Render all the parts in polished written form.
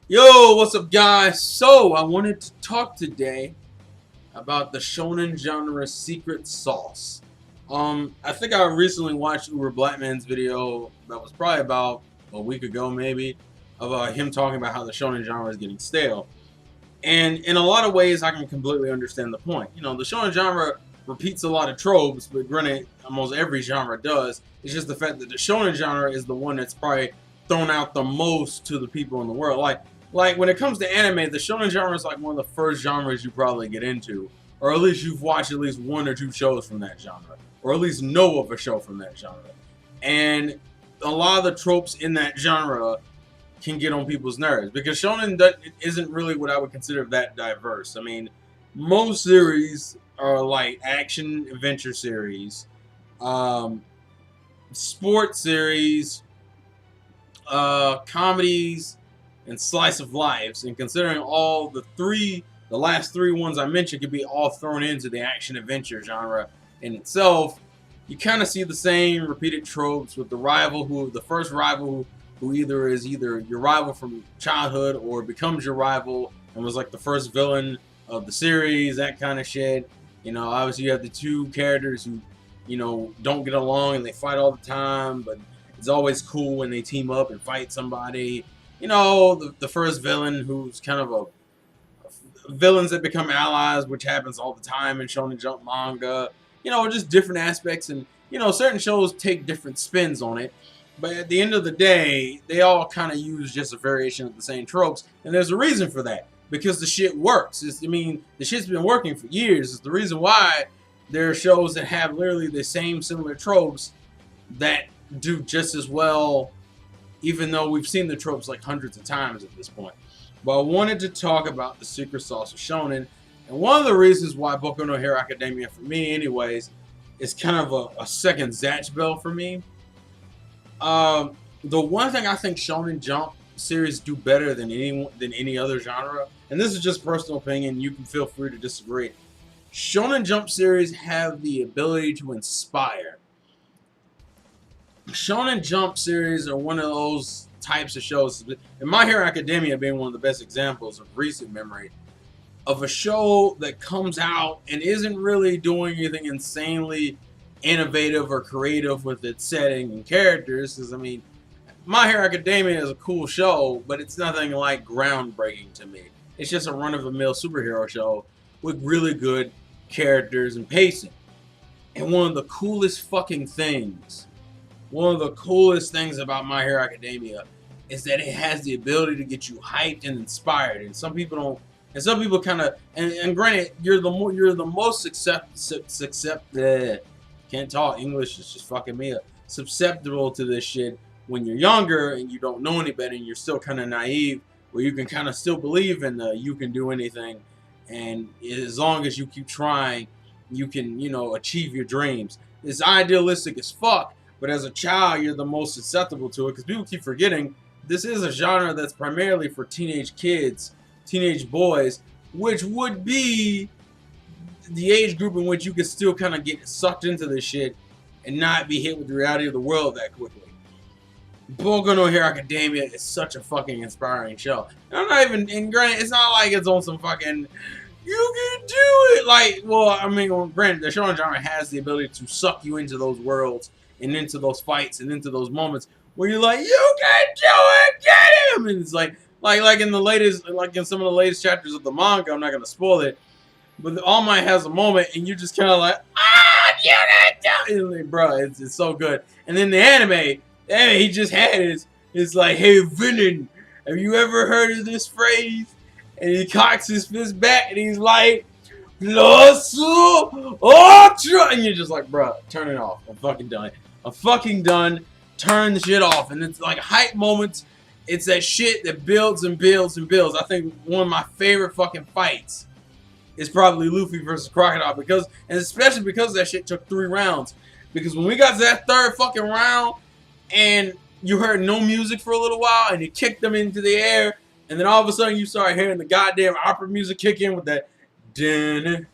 Yo, what's up, guys? So, I wanted to talk today about the shonen genre secret sauce. I think I recently watched Uber Blackman's video that was probably about a week ago, maybe, about him talking about how the shonen genre is getting stale. And in a lot of ways, I can completely understand the point. You know, the shonen genre repeats a lot of tropes, but granted, almost every genre does. It's just the fact that the shonen genre is the one that's probably thrown out the most to the people in the world. Like when it comes to anime, the shonen genre is like one of the first genres you probably get into, or at least you've watched at least one or two shows from that genre, or at least know of a show from that genre. And a lot of the tropes in that genre can get on people's nerves because shonen isn't really what I would consider that diverse. I mean, most series are like action adventure series, um, sports series, comedies, and slice of lives. And considering all the last three ones I mentioned could be all thrown into the action adventure genre in itself, you kind of see the same repeated tropes with the first rival who either your rival from childhood or becomes your rival and was like the first villain of the series, that kind of shit. You know, obviously you have the two characters who, don't get along and they fight all the time, but it's always cool when they team up and fight somebody. You know, the first villain who's kind of villains that become allies, which happens all the time in Shonen Jump manga. You know, just different aspects, and certain shows take different spins on it. But at the end of the day, they all kind of use just a variation of the same tropes, and there's a reason for that because the shit works. The shit's been working for years. It's the reason why there are shows that have literally the same similar tropes that do just as well, even though we've seen the tropes like hundreds of times at this point. But I wanted to talk about the secret sauce of shonen, and one of the reasons why Boku no Hero Academia, for me anyways, is kind of a second Zatch Bell for me. The one thing I think Shonen Jump series do better than any other genre, and this is just personal opinion, you can feel free to disagree. Shonen Jump series have the ability to inspire. Shonen Jump series are one of those types of shows, and My Hero Academia being one of the best examples of recent memory, of a show that comes out and isn't really doing anything insanely innovative or creative with its setting and characters. Because, I mean, My Hero Academia is a cool show, but it's nothing like groundbreaking to me. It's just a run-of-the-mill superhero show with really good characters and pacing. And one of the coolest about My Hero Academia is that it has the ability to get you hyped and inspired. And some people don't. And some people kind of. And granted, you're the most can't talk English. It's just fucking me up. Susceptible to this shit when you're younger and you don't know any better and you're still kind of naive, where you can kind of still believe in you can do anything, and as long as you keep trying, you can achieve your dreams. It's idealistic as fuck. But as a child, you're the most susceptible to it because people keep forgetting this is a genre that's primarily for teenage kids, teenage boys, which would be the age group in which you could still kind of get sucked into this shit and not be hit with the reality of the world that quickly. Boku no Hero Academia is such a fucking inspiring show. And I'm not even, and granted, it's not like it's on some fucking, you can do it. Like, well, I mean, granted, the shonen genre has the ability to suck you into those worlds and into those fights and into those moments where you're like, you can do it, get him! And it's like in some of the latest chapters of the manga, I'm not gonna spoil it, but All Might has a moment and you're just kind of like, you can do it! Like, bro, it's so good. And then the anime he just had it's like, hey, villain, have you ever heard of this phrase? And he cocks his fist back and he's like, Losu Ultra! And you're just like, bro, turn it off. I'm fucking done. Turn the shit off. And it's like hype moments. It's that shit that builds and builds and builds. I think one of my favorite fucking fights is probably Luffy versus Crocodile, and especially because that shit took 3 rounds. Because when we got to that third fucking round and you heard no music for a little while and he kicked them into the air, and then all of a sudden you started hearing the goddamn opera music kick in with that dun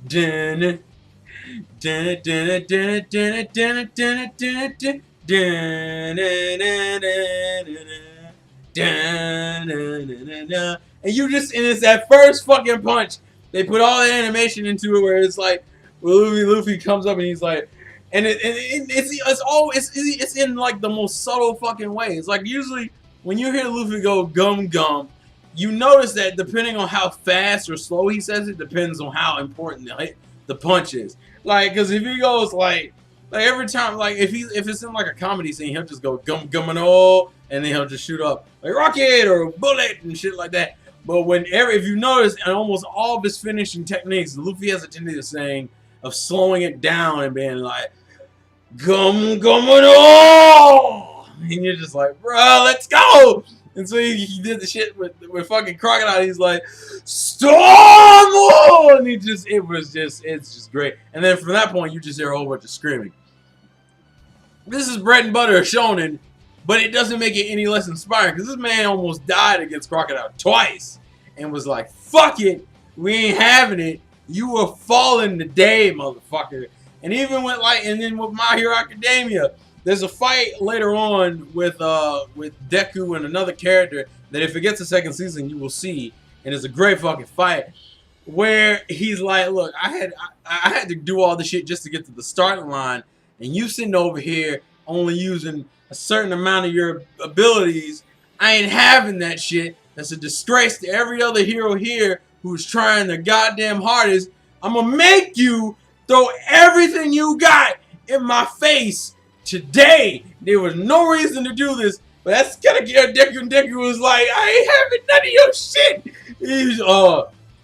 dun dun dun dun dun dun dun dun dun dun dun and it's that first fucking punch. They put all the animation into it where it's like, Luffy comes up and he's like, and it's in like the most subtle fucking way. It's like usually when you hear Luffy go gum gum, you notice that depending on how fast or slow he says it, depends on how important the punch is. Like, because if he goes like every time, like if it's in like a comedy scene, he'll just go gum gum and all, and then he'll just shoot up like rocket or bullet and shit like that. But if you notice, in almost all of his finishing techniques, Luffy has a tendency of slowing it down and being like, gum gum and all, and you're just like, bro, let's go. And so he did the shit with fucking Crocodile. He's like, storm, and it's just great. And then from that point, you just hear a whole bunch of screaming. This is bread and butter Shonen, but it doesn't make it any less inspiring because this man almost died against Crocodile twice and was like, fuck it, we ain't having it. You were falling today, motherfucker. And even with with My Hero Academia, there's a fight later on with Deku and another character that if it gets a second season, you will see, and it's a great fucking fight where he's like, look, I had to do all this shit just to get to the starting line, and you sitting over here only using a certain amount of your abilities. I ain't having that shit. That's a disgrace to every other hero here who's trying their goddamn hardest. I'm gonna make you throw everything you got in my face today. There was no reason to do this, but that's gonna get Deku, and Deku was like, I ain't having none of your shit.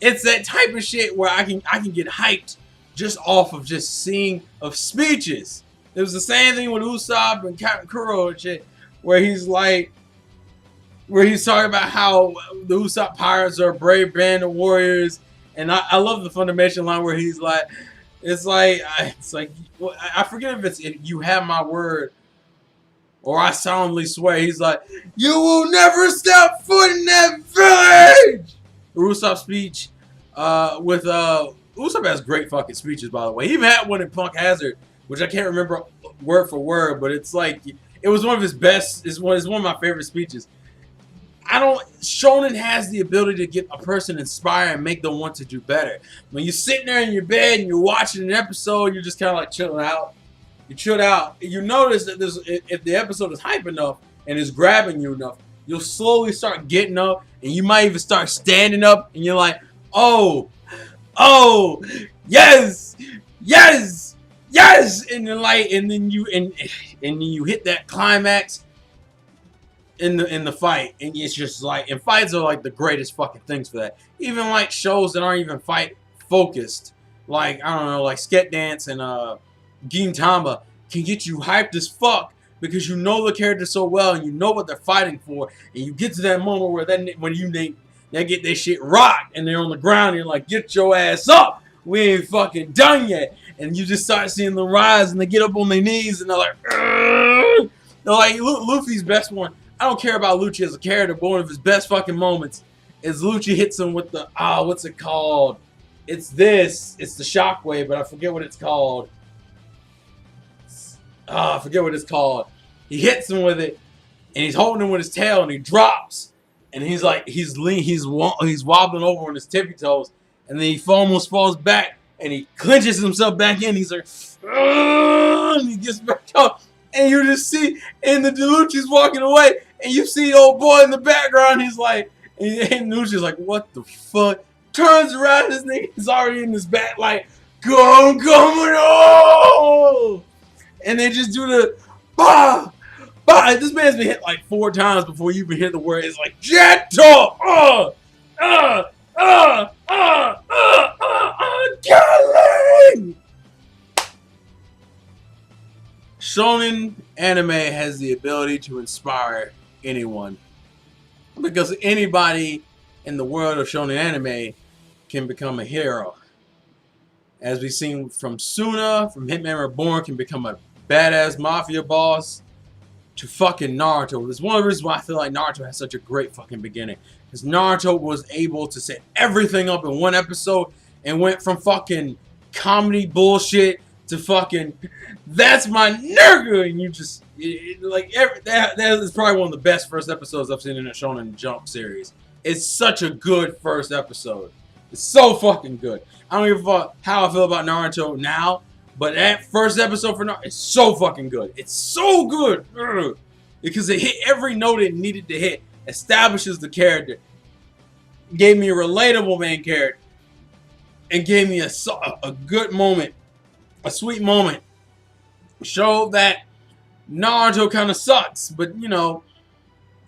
It's that type of shit where I can get hyped just off of just seeing of speeches. It was the same thing with Usopp and Captain Kuro and shit, where he's talking about how the Usopp pirates are a brave band of warriors, and I love the Funimation line where he's like, it's like I forget if it's you have my word or I solemnly swear. He's like, you will never step foot in that village. Usopp speech with Usopp has great fucking speeches, by the way. He even had one in Punk Hazard, which I can't remember word for word, but it's like it was one of his best. It's one of my favorite speeches. Shonen has the ability to get a person inspired and make them want to do better. When you're sitting there in your bed and you're watching an episode, you're just kind of like chilling out. You chilled out. You notice that if the episode is hype enough and is grabbing you enough, you'll slowly start getting up, and you might even start standing up, and you're like, oh, yes, and then you hit that climax in the fight, and it's just like, and fights are like the greatest fucking things for that. Even like shows that aren't even fight focused, like I don't know, like Sket Dance and Gintama can get you hyped as fuck because you know the character so well and you know what they're fighting for, and you get to that moment where they get their shit rocked and they're on the ground and you're like, get your ass up, we ain't fucking done yet, and you just start seeing them rise and they get up on their knees and they're like, Urgh! They're like Luffy's best one. I don't care about Lucci as a character, but one of his best fucking moments is Lucci hits him with the, what's it called? It's the shockwave, but I forget what it's called. I forget what it's called. He hits him with it, and he's holding him with his tail, and he drops, and he's like, he's wobbling over on his tippy toes, and then he almost falls back, and he clenches himself back in. He's like, and he gets back up. And you just see, and the Lucci's walking away, and you see the old boy in the background. He's like, and Lucci's like, what the fuck? Turns around, this nigga's already in his back, like, coming on! And they just do the, bah! Bah! This man's been hit like 4 times before you even hear the word. It's like, gentle! Killing! Shonen anime has the ability to inspire anyone, because anybody in the world of shonen anime can become a hero. As we've seen from Suna, from Hitman Reborn, can become a badass mafia boss, to fucking Naruto. It's one of the reasons why I feel like Naruto has such a great fucking beginning, because Naruto was able to set everything up in one episode and went from fucking comedy bullshit to fucking, that's my nigga, and you just that is probably one of the best first episodes I've seen in a Shonen Jump series. It's such a good first episode. It's so fucking good. I don't give a fuck how I feel about Naruto now, but that first episode for Naruto is so fucking good. It's so good. Ugh. Because it hit every note it needed to hit. Establishes the character. Gave me a relatable main character. And gave me a good moment. A sweet moment. Showed that Naruto kind of sucks. But, you know,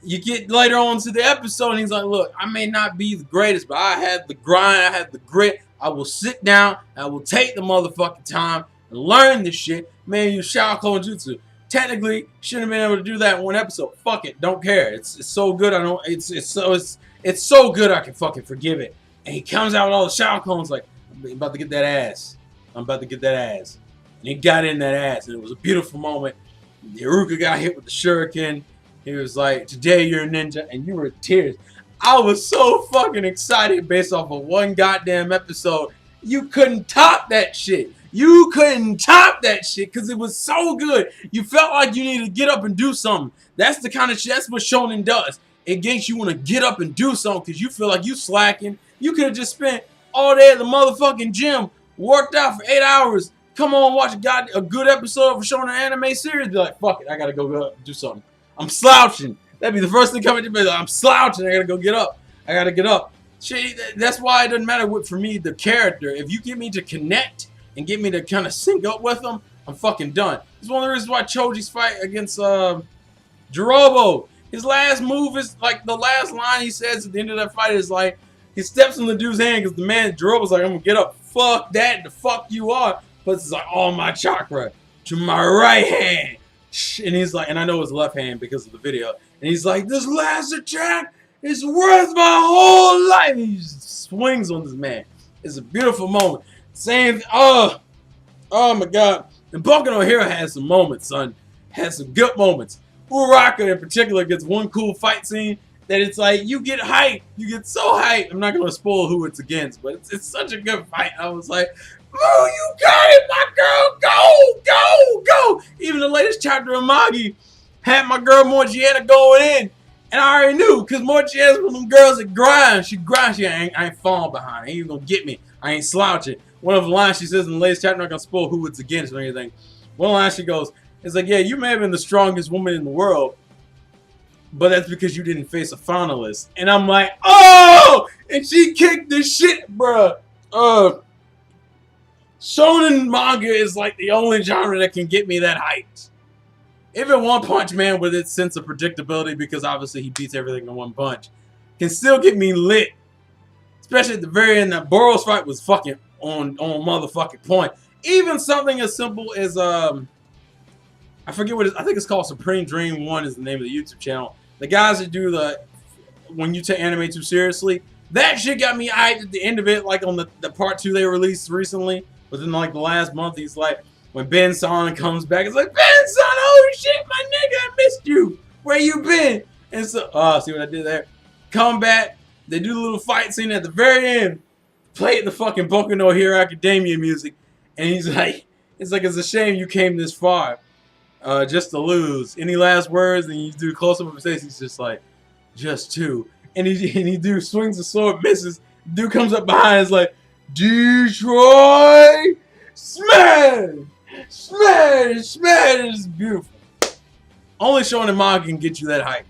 you get later on to the episode and he's like, look, I may not be the greatest, but I had the grind, I had the grit. I will sit down, I will take the motherfucking time and learn this shit. Man, you Shao Clone Jutsu. Technically, shouldn't have been able to do that in one episode. Fuck it, don't care. It's so good. I don't. It's so good. I can fucking forgive it. And he comes out with all the Shao Clones like, I'm about to get that ass. I'm about to get that ass. And he got in that ass, and it was a beautiful moment. The Iruka got hit with the shuriken. He was like, today you're a ninja, and you were in tears. I was so fucking excited based off of one goddamn episode. You couldn't top that shit. You couldn't top that shit because it was so good. You felt like you needed to get up and do something. That's the kind of shit, that's what Shonen does. It makes you want to get up and do something because you feel like you slacking. You could have just spent all day at the motherfucking gym, worked out for 8 hours, come on, watch a good episode of a Shonen anime series, be like, fuck it, I gotta go do something. I'm slouching. That'd be the first thing coming to me. I'm slouching. I gotta go get up. I gotta get up. Shit, that's why it doesn't matter what for me the character. If you get me to connect and get me to kind of sync up with them, I'm fucking done. It's one of the reasons why Choji's fight against Jirobo. His last move is like the last line he says at the end of that fight is like he steps in the dude's hand because the man Jirobo's like, I'm gonna get up. Fuck that. The fuck you are. But it's like all my chakra to my right hand. And he's like, and I know his left hand because of the video. And he's like, this last attack is worth my whole life. And he just swings on this man. It's a beautiful moment. Same, oh my God. And Boku no Hero has some moments, son. Has some good moments. Uraraka in particular gets one cool fight scene that it's like, you get hyped. You get so hyped. I'm not going to spoil who it's against, but it's such a good fight. I was like, oh, you got it, my girl. Go, go, go. Even the latest chapter of Magi had my girl Morgiana going in. And I already knew, because Morgiana's one of them girls that grind. She grinds. I ain't falling behind. Ain't even going to get me. I ain't slouching. One of the lines she says in the latest chapter, I'm not going to spoil who it's against or anything. One line she goes, it's like, yeah, you may have been the strongest woman in the world, but that's because you didn't face a finalist. And I'm like, oh! And she kicked the shit, bruh. Shonen manga is like the only genre that can get me that hyped. Even One Punch Man with its sense of predictability, because obviously he beats everything in one punch, can still get me lit. Especially at the very end, that Boros fight was fucking on motherfucking point. Even something as simple as I forget what it is. I think it's called Supreme Dream 1 is the name of the YouTube channel. The guys that do the when you take anime too seriously, that shit got me hyped at the end of it, like on the part 2 they released recently. Within like the last month, he's like, when Ben-san comes back, it's like, Ben-san, oh shit, my nigga, I missed you. Where you been? And so, see what I did there? Come back, they do the little fight scene at the very end, play the fucking Boku no Hero Academia music, and he's like, it's a shame you came this far, just to lose. Any last words? And you do a close-up of his face, he's just like, just two. And he swings the sword, misses. Dude comes up behind, is like, Detroit, smash, smash, smash. It's beautiful. Only Shonen manga can get you that hype.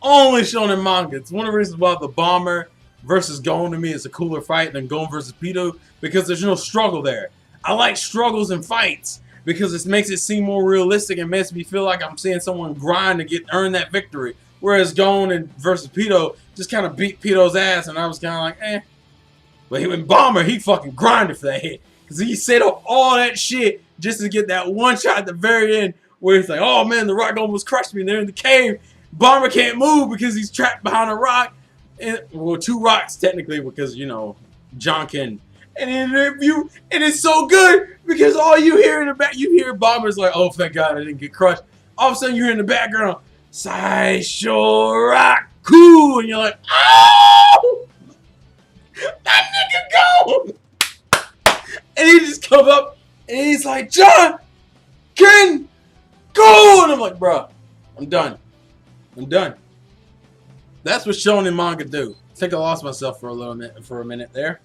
Only Shonen manga. It's one of the reasons why the Bomber versus Gon to me is a cooler fight than Gon versus Pito, because there's no struggle there. I like struggles and fights because it makes it seem more realistic and makes me feel like I'm seeing someone grind to earn that victory. Whereas Gon versus Pito just kind of beat Pito's ass, and I was kind of like, eh. But in Bomber, he fucking grinded for that hit. Because he set up all that shit just to get that one shot at the very end where he's like, oh man, the rock almost crushed me. And they're in the cave. Bomber can't move because he's trapped behind a rock. Well, 2 rocks technically because, you know, John can. And it's so good because all you hear in the back, you hear Bomber's like, oh, thank God I didn't get crushed. All of a sudden you hear in the background, Saisho Raku. And you're like, oh! That nigga go! And he just comes up And he's like, John, Ken, go! And I'm like, bro, I'm done. I'm done. That's what shonen manga do. I think I lost myself for a minute there.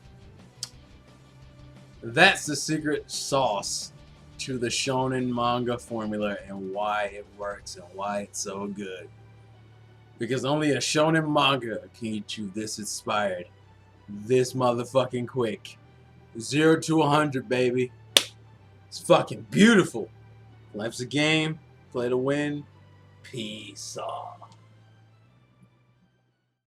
That's the secret sauce to the shonen manga formula and why it works and why it's so good. Because only a shonen manga can get you this inspired, this motherfucking quick. 0 to 100, baby. It's fucking beautiful. Life's a game. Play to win. Peace off.